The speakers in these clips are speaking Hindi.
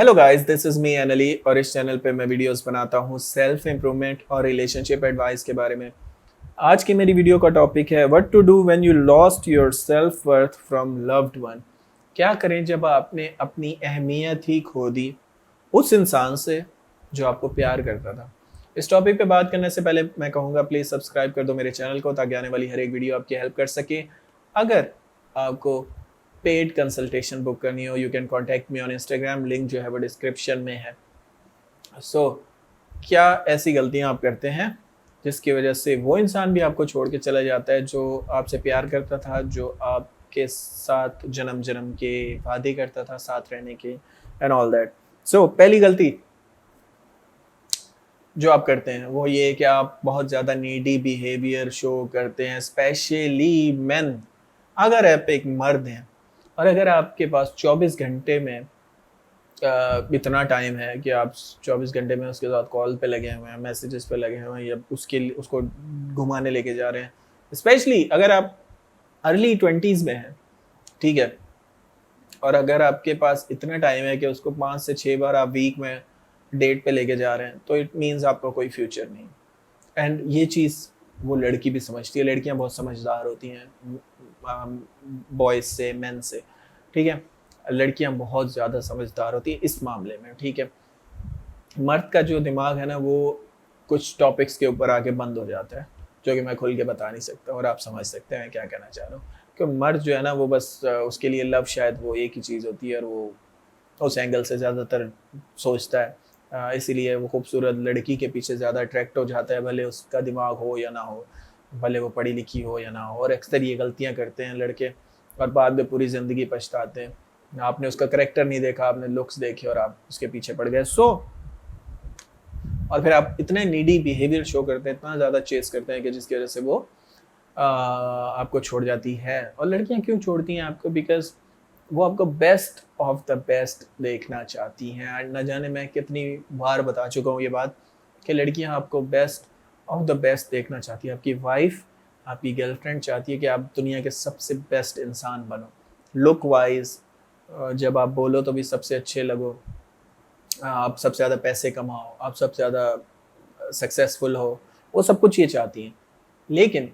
Hello guys, this is me only और इस चैनल पे मैं वीडियोस बनाता हूँ सेल्फ इम्प्रूवमेंट और रिलेशनशिप एडवाइस के बारे में। आज की मेरी वीडियो का टॉपिक है what to do when you lost your self worth from loved one. क्या करें जब आपने अपनी अहमियत ही खो दी उस इंसान से जो आपको प्यार करता था। इस टॉपिक पे बात करने से पहले मैं कहूँगा प्लीज़ सब्सक्राइब कर दो मेरे चैनल को ताकि आने वाली हर एक वीडियो आपकी हेल्प कर सके। अगर आपको पेड कंसल्टेशन बुक करनी हो, you can contact me on Instagram, link जो है वो डिस्क्रिप्शन में है। क्या ऐसी गलतियां आप करते हैं जिसकी वजह से वो इंसान भी आपको छोड़ के चला जाता है जो आपसे प्यार करता था, जो आपके साथ जन्म जन्म के वादे करता था साथ रहने के एंड ऑल दैट। पहली गलती जो आप करते हैं वो ये कि आप बहुत ज़्यादा नीडी बिहेवियर शो करते हैं, स्पेशली मेन। अगर आप एक मर्द हैं और अगर आपके पास 24 घंटे में इतना टाइम है कि आप 24 घंटे में उसके साथ कॉल पे लगे हुए हैं, मैसेजेस पे लगे हुए हैं या उसको घुमाने लेके जा रहे हैं, स्पेशली अगर आप अर्ली 20s में हैं, ठीक है, और अगर आपके पास इतना टाइम है कि उसको 5 से 6 बार आप वीक में डेट पे लेके जा रहे हैं, तो इट मीन्स आपका कोई फ्यूचर नहीं। एंड ये चीज़ वो लड़की भी समझती है। लड़कियां बहुत समझदार होती हैं बॉयज़ से, मेन से, ठीक है। लड़कियां बहुत ज़्यादा समझदार होती हैं इस मामले में, ठीक है। मर्द का जो दिमाग है ना, वो कुछ टॉपिक्स के ऊपर आके बंद हो जाता है जो कि मैं खुल के बता नहीं सकता, और आप समझ सकते हैं क्या कहना चाह रहा हूँ। क्योंकि मर्द जो है ना, वो बस उसके लिए लव शायद वो एक ही चीज़ होती है और वो उस एंगल से ज़्यादातर सोचता है। इसीलिए वो खूबसूरत लड़की के पीछे ज़्यादा अट्रैक्ट हो जाता है, भले उसका दिमाग हो या ना हो, भले वो पढ़ी लिखी हो या ना हो। और अक्सर ये गलतियाँ करते हैं लड़के और बाद में पूरी ज़िंदगी पछताते हैं। आपने उसका करेक्टर नहीं देखा, आपने लुक्स देखे और आप उसके पीछे पड़ गए। और फिर आप इतने नीडी बिहेवियर शो करते हैं, इतना ज़्यादा चेस करते हैं कि जिसकी वजह से वो आपको छोड़ जाती है। और लड़कियां क्यों छोड़ती हैं आपको? बिकॉज वो आपको बेस्ट ऑफ द बेस्ट देखना चाहती हैं। न जाने मैं कितनी बार बता चुका हूँ ये बात कि लड़कियां आपको बेस्ट ऑफ द बेस्ट देखना चाहती है। आपकी वाइफ, आपकी गर्लफ्रेंड चाहती है कि आप दुनिया के सबसे बेस्ट इंसान बनो, लुक वाइज, जब आप बोलो तो भी सबसे अच्छे लगो, आप सबसे ज़्यादा पैसे कमाओ, आप सबसे ज़्यादा सक्सेसफुल हो, वो सब कुछ ये चाहती हैं। लेकिन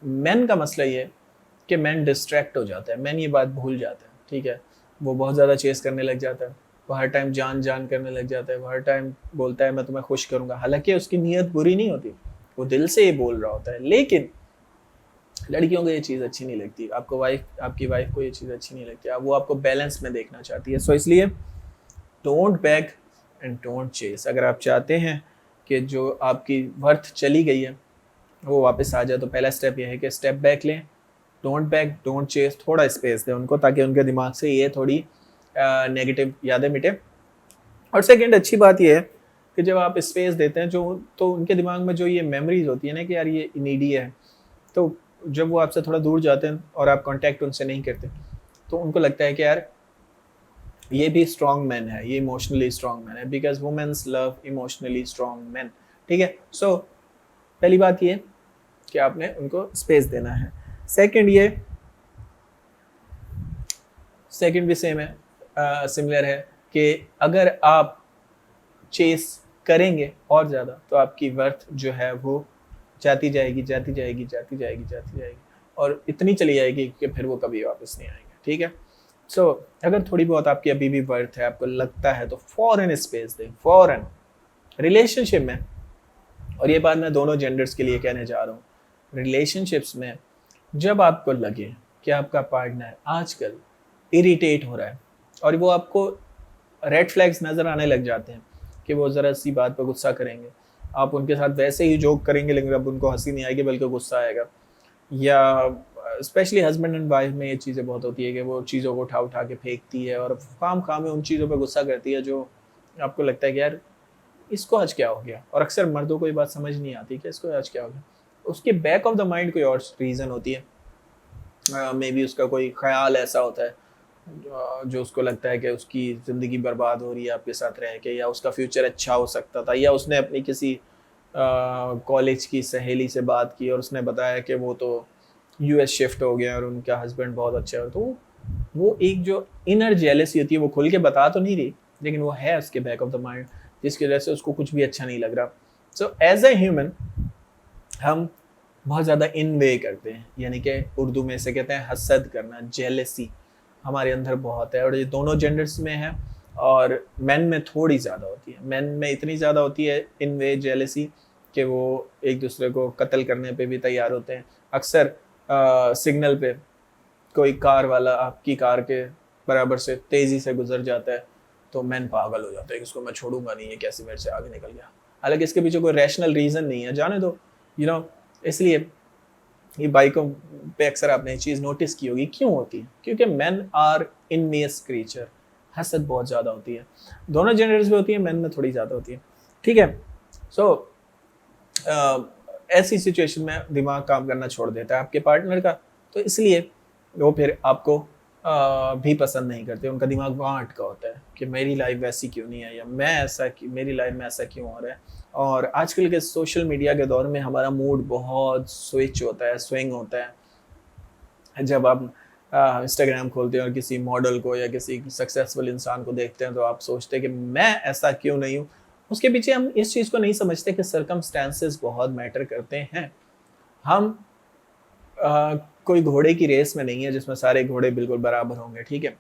मैन का मसला ये कि मैन डिस्ट्रैक्ट हो जाता है, मैन ये बात भूल जाता है, ठीक है। वो बहुत ज़्यादा चेस करने लग जाता है, वो हर टाइम जान जान करने लग जाता है, वो हर टाइम बोलता है मैं तुम्हें खुश करूँगा, हालांकि उसकी नीयत बुरी नहीं होती, वो दिल से ये बोल रहा होता है। लेकिन लड़कियों को ये चीज़ अच्छी नहीं लगती, आपकी वाइफ को ये चीज़ अच्छी नहीं लगती, वो आपको बैलेंस में देखना चाहती है। इसलिए don't back and don't chase. अगर आप चाहते हैं कि जो आपकी वर्थ चली गई है वो वापस आ जाए, तो पहला स्टेप ये है कि स्टेप बैक लें। डोंट बैक, डोंट चेस, थोड़ा स्पेस दें उनको ताकि उनके दिमाग से ये थोड़ी नेगेटिव यादें मिटे। और सेकंड अच्छी बात ये है कि जब आप स्पेस देते हैं तो उनके दिमाग में जो ये मेमोरीज होती है ना कि यार ये नीडी है, तो जब वो आपसे थोड़ा दूर जाते हैं और आप कांटेक्ट उनसे नहीं करते, तो उनको लगता है कि यार ये भी स्ट्रॉन्ग मैन है, ये इमोशनली स्ट्रॉन्ग मैन है, because women's love emotionally strong man, ठीक है। पहली बात ये कि आपने उनको स्पेस देना है। सेकंड भी सेम है, सिमिलर है कि अगर आप चेस करेंगे और ज़्यादा तो आपकी वर्थ जो है वो जाती जाएगी, जाती जाएगी, जाती जाएगी, जाती जाएगी, और इतनी चली जाएगी कि फिर वो कभी वापस नहीं आएंगे, ठीक है। अगर थोड़ी बहुत आपकी अभी भी वर्थ है, आपको लगता है, तो फॉरन स्पेस दें, फॉरन रिलेशनशिप में। और ये बात मैं दोनों जेंडर्स के लिए कहने जा रहा हूँ। रिलेशनशिप्स में जब आपको लगे कि आपका पार्टनर आजकल इरिटेट हो रहा है और वो आपको रेड फ्लैग्स नज़र आने लग जाते हैं कि वो ज़रा सी बात पर गुस्सा करेंगे, आप उनके साथ वैसे ही जोक करेंगे लेकिन अब उनको हंसी नहीं आएगी बल्कि गुस्सा आएगा, या स्पेशली हस्बैंड एंड वाइफ में ये चीज़ें बहुत होती है कि वो चीज़ों को उठा उठा के फेंकती है और खाम में उन चीज़ों पर गुस्सा करती है जो आपको लगता है कि यार इसको आज क्या हो गया। और अक्सर मर्दों को ये बात समझ नहीं आती कि इसको आज क्या हो गया। उसके बैक ऑफ द माइंड कोई और रीज़न होती है। मे बी उसका कोई ख्याल ऐसा होता है जो उसको लगता है कि उसकी ज़िंदगी बर्बाद हो रही है आपके साथ रह के, या उसका फ्यूचर अच्छा हो सकता था, या उसने अपनी किसी कॉलेज की सहेली से बात की और उसने बताया कि वो तो यूएस शिफ्ट हो गया और उनका हस्बैंड बहुत अच्छा है। तो वो एक जो इनर जेलसी होती है वो खुल के बता तो नहीं रही, लेकिन वो है उसके बैक ऑफ द माइंड, जिसकी वजह से उसको कुछ भी अच्छा नहीं लग रहा। सो एज ए ह्यूमन हम बहुत ज़्यादा इनवे करते हैं, यानी कि उर्दू में इसे कहते हैं हसद करना, जेलसी हमारे अंदर बहुत है, और ये दोनों जेंडर्स में है, और मेन में थोड़ी ज़्यादा होती है। मेन में इतनी ज़्यादा होती है इनवे जेलसी कि वो एक दूसरे को कत्ल करने पे भी तैयार होते हैं। अक्सर सिग्नल पे कोई कार वाला आपकी कार के बराबर से तेज़ी से गुजर जाता है तो मैन पागल हो जाता है कि इसको मैं छोड़ूंगा नहीं, ये कैसे मेरे से आगे निकल गया। हालांकि इसके पीछे कोई रैशनल रीज़न नहीं है, जाने दो, इसलिए ये बाइकों पे अक्सर आपने ये चीज़ नोटिस की होगी। क्यों होती है? क्योंकि मेन आर इनवियस क्रीचर, हसद बहुत ज़्यादा होती है, दोनों जेंडर्स में होती है, मेन में थोड़ी ज़्यादा होती है। ठीक है, सो ऐसी सिचुएशन में दिमाग काम करना छोड़ देता है आपके पार्टनर का, तो इसलिए वो फिर आपको भी पसंद नहीं करते। उनका दिमाग वहाँ अटका होता है कि मेरी लाइफ वैसी क्यों नहीं है, या मेरी लाइफ में ऐसा क्यों हो रहा है। और आजकल के सोशल मीडिया के दौर में हमारा मूड बहुत स्विच होता है, स्विंग होता है। जब आप इंस्टाग्राम खोलते हैं और किसी मॉडल को या किसी सक्सेसफुल इंसान को देखते हैं तो आप सोचते हैं कि मैं ऐसा क्यों नहीं हूँ। उसके पीछे हम इस चीज़ को नहीं समझते कि सर्कमस्टेंसेस बहुत मैटर करते हैं। हम कोई घोड़े की रेस में नहीं है जिसमें सारे घोड़े बिल्कुल बराबर होंगे। ठीक है,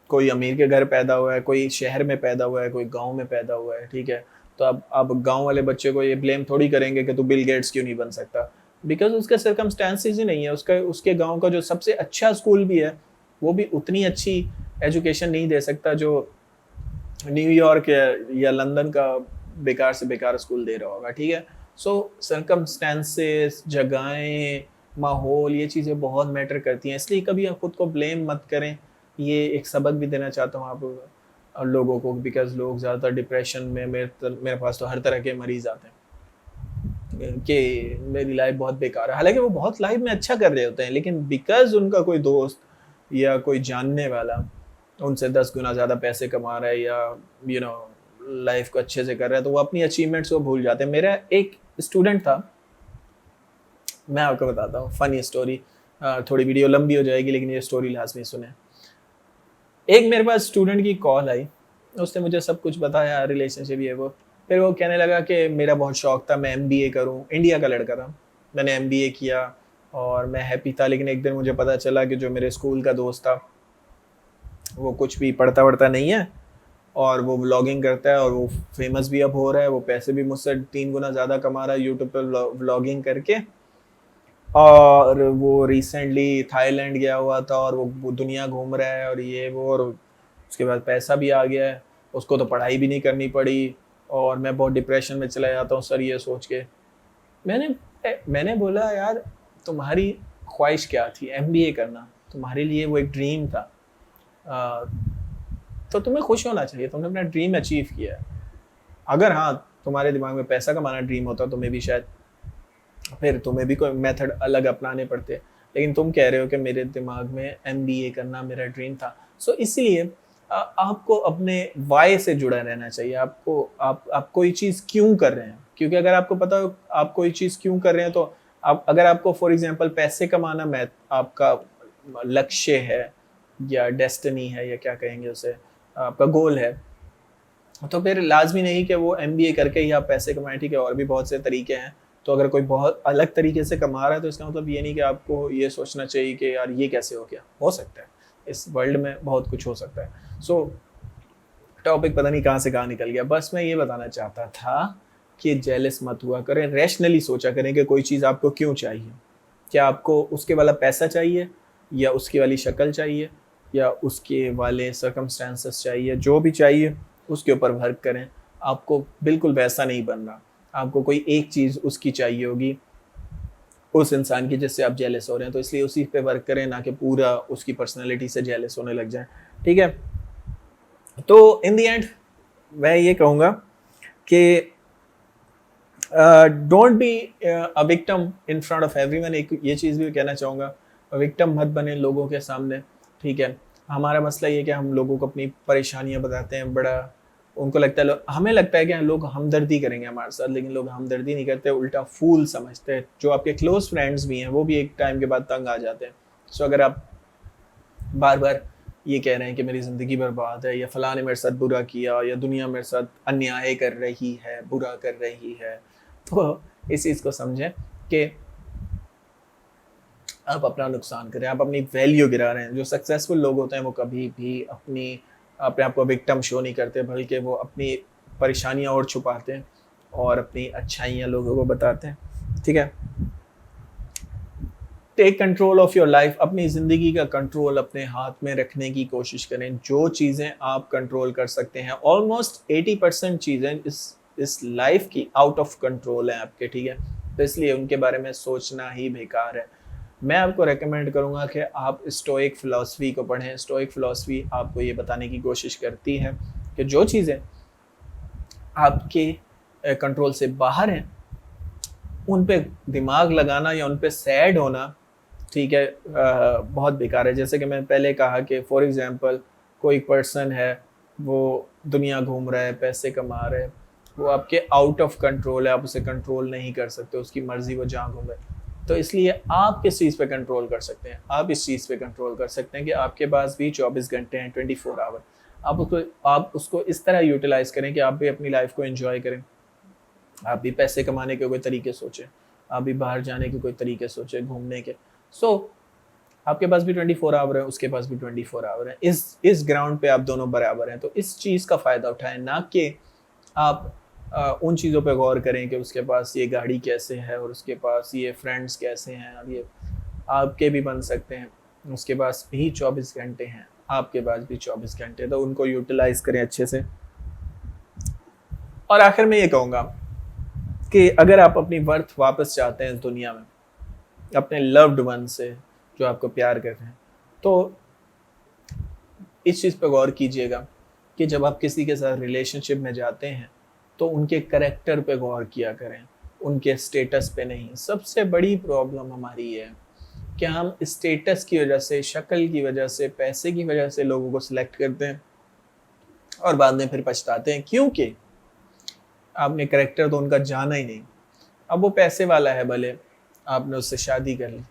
कोई अमीर के घर पैदा हुआ है, कोई शहर में पैदा हुआ है, कोई गांव में पैदा हुआ है। ठीक है, तो अब गांव वाले बच्चे को ये ब्लेम थोड़ी करेंगे कि तू बिल गेट्स क्यों नहीं बन सकता, बिकॉज उसके सर्कमस्टेंसेस ही नहीं है। उसके गांव का जो सबसे अच्छा स्कूल भी है वो भी उतनी अच्छी एजुकेशन नहीं दे सकता जो न्यूयॉर्क या लंदन का बेकार से बेकार स्कूल दे रहा होगा। ठीक है, सो सर्कमस्टेंसेस, जगहें, माहौल, ये चीज़ें बहुत मैटर करती हैं। इसलिए कभी आप खुद को ब्लेम मत करें। ये एक सबक भी देना चाहता हूँ आप लोगों को, बिकॉज लोग ज़्यादातर डिप्रेशन में, मेरे पास तो हर तरह के मरीज़ आते हैं कि मेरी लाइफ बहुत बेकार है। हालांकि वो बहुत लाइफ में अच्छा कर रहे होते हैं, लेकिन बिकॉज उनका कोई दोस्त या कोई जानने वाला उनसे 10 गुना ज़्यादा पैसे कमा रहा है या लाइफ को अच्छे से कर रहा है, तो वो अपनी अचीवमेंट्स को भूल जाते हैं। मेरा एक स्टूडेंट था, मैं आपको बताता हूँ फनी स्टोरी, थोड़ी वीडियो लंबी हो जाएगी लेकिन ये स्टोरी लाजमी सुने। एक मेरे पास स्टूडेंट की कॉल आई, उसने मुझे सब कुछ बताया, रिलेशनशिप ये वो। फिर वो कहने लगा कि मेरा बहुत शौक था मैं MBA करूँ। इंडिया का लड़का था, मैंने MBA किया और मैं हैप्पी था। लेकिन एक दिन मुझे पता चला कि जो मेरे स्कूल का दोस्त था वो कुछ भी पढ़ता वढ़ता नहीं है, और वो व्लॉगिंग करता है, और वो फेमस भी अब हो रहा है, वो पैसे भी मुझसे 3 गुना ज़्यादा कमा रहा है यूट्यूब पर व्लॉगिंग करके। और वो रिसेंटली थाईलैंड गया हुआ था और वो दुनिया घूम रहा है और ये वो, और उसके बाद पैसा भी आ गया है, उसको तो पढ़ाई भी नहीं करनी पड़ी। और मैं बहुत डिप्रेशन में चला जाता हूँ सर ये सोच के। मैंने बोला यार तुम्हारी ख्वाहिश क्या थी? MBA करना तुम्हारे लिए वो एक ड्रीम था, तो तुम्हें खुश होना चाहिए, तुमने अपना ड्रीम अचीव किया है। अगर हाँ तुम्हारे दिमाग में पैसा कमाना ड्रीम होता तो मैं भी शायद फिर तुम्हें भी कोई मेथड अलग अपनाने पड़ते, लेकिन तुम कह रहे हो कि मेरे दिमाग में MBA करना मेरा ड्रीम था। सो इसलिए आपको अपने वाई से जुड़ा रहना चाहिए। आप कोई चीज़ क्यों कर रहे हैं, क्योंकि अगर आपको पता हो आप कोई चीज़ क्यों कर रहे हैं, तो अगर आपको फॉर एग्जांपल पैसे कमाना आपका लक्ष्य है या डेस्टिनी है या क्या कहेंगे उसे, आपका गोल है, तो फिर लाजमी नहीं कि वो MBA करके ही आप पैसे कमाएं। ठीक है, और भी बहुत से तरीके हैं। तो अगर कोई बहुत अलग तरीके से कमा रहा है तो इसका मतलब ये नहीं कि आपको ये सोचना चाहिए कि यार ये कैसे हो गया। हो सकता है, इस वर्ल्ड में बहुत कुछ हो सकता है। सो टॉपिक पता नहीं कहाँ से कहाँ निकल गया। बस मैं ये बताना चाहता था कि जेलस मत हुआ करें, रैशनली सोचा करें कि कोई चीज़ आपको क्यों चाहिए। क्या आपको उसके वाला पैसा चाहिए, या उसकी वाली शक्ल चाहिए, या उसके वाले सर्कमस्टेंसेस चाहिए? जो भी चाहिए उसके ऊपर वर्क करें। आपको बिल्कुल वैसा नहीं बनना, आपको कोई एक चीज़ उसकी चाहिए होगी, उस इंसान की जिससे आप जेलस हो रहे हैं, तो इसलिए उसी पे वर्क करें, ना कि पूरा उसकी पर्सनैलिटी से जेलस होने लग जाए। ठीक है, तो इन दी एंड मैं ये कहूँगा कि don't be a victim in front of everyone. एक ये चीज़ भी कहना चाहूँगा, विक्टिम मत बने लोगों के सामने। ठीक है, हमारा मसला ये कि हम लोगों को अपनी परेशानियां बताते हैं, बड़ा उनको लगता है, हमें लगता है कि लोग हमदर्दी करेंगे हमारे साथ, लेकिन लोग हमदर्दी नहीं करते, उल्टा फूल समझते हैं। जो आपके क्लोज फ्रेंड्स भी हैं वो भी एक टाइम के बाद तंग आ जाते हैं। सो अगर आप बार बार ये कह रहे हैं कि मेरी ज़िंदगी बर्बाद है, या फ़लाँ ने मेरे साथ बुरा किया, या दुनिया मेरे साथ अन्याय कर रही है, बुरा कर रही है। तो इस चीज़ को समझें कि आप अपना नुकसान कर रहे हैं, आप अपनी वैल्यू गिरा रहे हैं। जो सक्सेसफुल लोग होते हैं वो कभी भी अपने आप को विक्टिम शो नहीं करते, बल्कि वो अपनी परेशानियाँ और छुपाते हैं और अपनी अच्छाइयाँ लोगों को बताते हैं। ठीक है? Take control of your life, अपनी ज़िंदगी का कंट्रोल अपने हाथ में रखने की कोशिश करें। जो चीज़ें आप कंट्रोल कर सकते हैं, ऑलमोस्ट 80% चीज़ें इस लाइफ की आउट ऑफ कंट्रोल है आपके, ठीक है? तो इसलिए उनके बारे में सोचना ही बेकार है। मैं आपको रेकमेंड करूँगा कि आप स्टोइक फ़िलॉसफ़ी को पढ़ें। स्टोइक फ़िलॉसफ़ी आपको ये बताने की कोशिश करती है कि जो चीज़ें आपके कंट्रोल से बाहर हैं, उन पे दिमाग लगाना या उन पे सैड होना, ठीक है, बहुत बेकार है। जैसे कि मैंने पहले कहा कि फॉर एग्जांपल कोई पर्सन है, वो दुनिया घूम रहा है, पैसे कमा रहा है, वो आपके आउट ऑफ कंट्रोल है, आप उसे कंट्रोल नहीं कर सकते, उसकी मर्जी वो जहाँ घूमे। तो इसलिए आप किस चीज़ पे कंट्रोल कर सकते हैं? आप इस चीज़ पे कंट्रोल कर सकते हैं कि आपके पास भी 24 घंटे हैं, 24 आवर। आप उसको इस तरह यूटिलाइज करें कि आप भी अपनी लाइफ को एंजॉय करें, आप भी पैसे कमाने के कोई तरीके सोचें, आप भी बाहर जाने के कोई तरीके सोचें, घूमने के। आपके पास भी 24 आवर है, उसके पास भी 24 आवर है। इस ग्राउंड पे आप दोनों बराबर हैं। तो इस चीज़ का फ़ायदा उठाएं, ना कि आप उन चीज़ों पे गौर करें कि उसके पास ये गाड़ी कैसे है और उसके पास ये फ्रेंड्स कैसे हैं, और ये आपके भी बन सकते हैं। उसके पास भी 24 घंटे हैं, आपके पास भी 24 घंटे, तो उनको यूटिलाइज करें अच्छे से। और आखिर में ये कहूँगा कि अगर आप अपनी वर्थ वापस चाहते हैं इस दुनिया में, अपने लव्ड वन से जो आपको प्यार करते हैं, तो इस चीज़ पर गौर कीजिएगा कि जब आप किसी के साथ रिलेशनशिप में जाते हैं तो उनके करेक्टर पे गौर किया करें, उनके स्टेटस पे नहीं। सबसे बड़ी प्रॉब्लम हमारी ये है कि हम स्टेटस की वजह से, शक्ल की वजह से, पैसे की वजह से लोगों को सिलेक्ट करते हैं और बाद में फिर पछताते हैं, क्योंकि आपने करेक्टर तो उनका जाना ही नहीं। अब वो पैसे वाला है, भले आपने उससे शादी कर ली,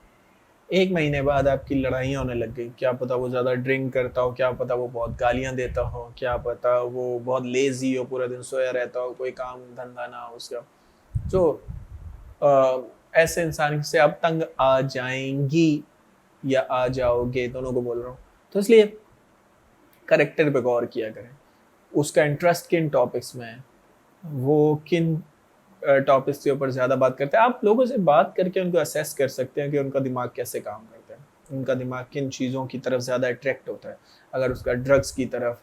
1 महीने बाद आपकी लड़ाइयाँ होने लग गई। क्या पता वो ज़्यादा ड्रिंक करता हो, क्या पता वो बहुत गालियाँ देता हो, क्या पता वो बहुत लेज़ी हो, पूरा दिन सोया रहता हो, कोई काम धंधा ना हो उसका। तो ऐसे इंसान से आप तंग आ जाएंगी या आ जाओगे, दोनों को बोल रहा हूँ। तो इसलिए करेक्टर पे गौर किया करें, उसका इंटरेस्ट किन टॉपिक्स में है, वो किन टॉपिक्स के ऊपर ज़्यादा बात करते हैं। आप लोगों से बात करके उनको असेस कर सकते हैं कि उनका दिमाग कैसे काम करता है, उनका दिमाग किन चीज़ों की तरफ ज़्यादा अट्रैक्ट होता है। अगर उसका ड्रग्स की तरफ,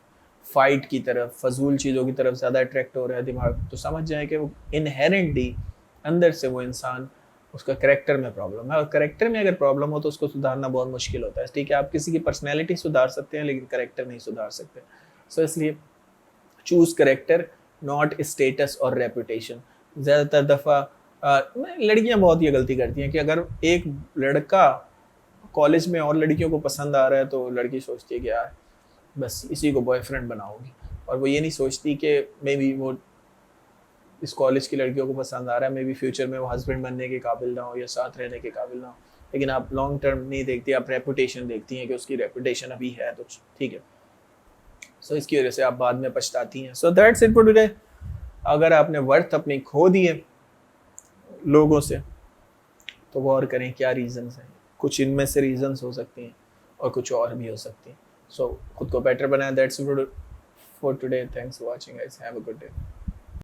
फाइट की तरफ, फजूल चीज़ों की तरफ ज़्यादा अट्रैक्ट हो रहा है दिमाग, तो समझ जाए कि वो इनहेरेंटली अंदर से वो इंसान, उसका करेक्टर में प्रॉब्लम है। और करेक्टर में अगर प्रॉब्लम हो तो उसको सुधारना बहुत मुश्किल होता है। ठीक है, आप किसी की पर्सनैलिटी सुधार सकते हैं लेकिन करेक्टर नहीं सुधार सकते। सो इसलिए चूज़ करेक्टर, नॉट स्टेटस और रेपुटेशन। ज़्यादातर दफ़ा लड़कियां बहुत ये गलती करती हैं कि अगर एक लड़का कॉलेज में और लड़कियों को पसंद आ रहा है तो लड़की सोचती है कि यार बस इसी को बॉयफ्रेंड बनाओगी, और वो ये नहीं सोचती कि मे बी वो इस कॉलेज की लड़कियों को पसंद आ रहा है, मे बी फ्यूचर में वो हस्बैंड बनने के काबिल ना हो या साथ रहने के काबिल ना हो। लेकिन आप लॉन्ग टर्म नहीं देखती, आप रेपुटेशन देखती हैं कि उसकी रेपुटेशन अभी है तो ठीक है। सो इसकी वजह से आप बाद में पछताती हैं। So that's it for today. अगर आपने वर्थ अपनी खो दी है लोगों से, तो गौर करें क्या रीजंस हैं। कुछ इनमें से रीजंस हो सकती हैं और कुछ और भी हो सकती हैं। सो खुद को बेटर बनाएं। That's it for today. Thanks for watching guys, have a good day.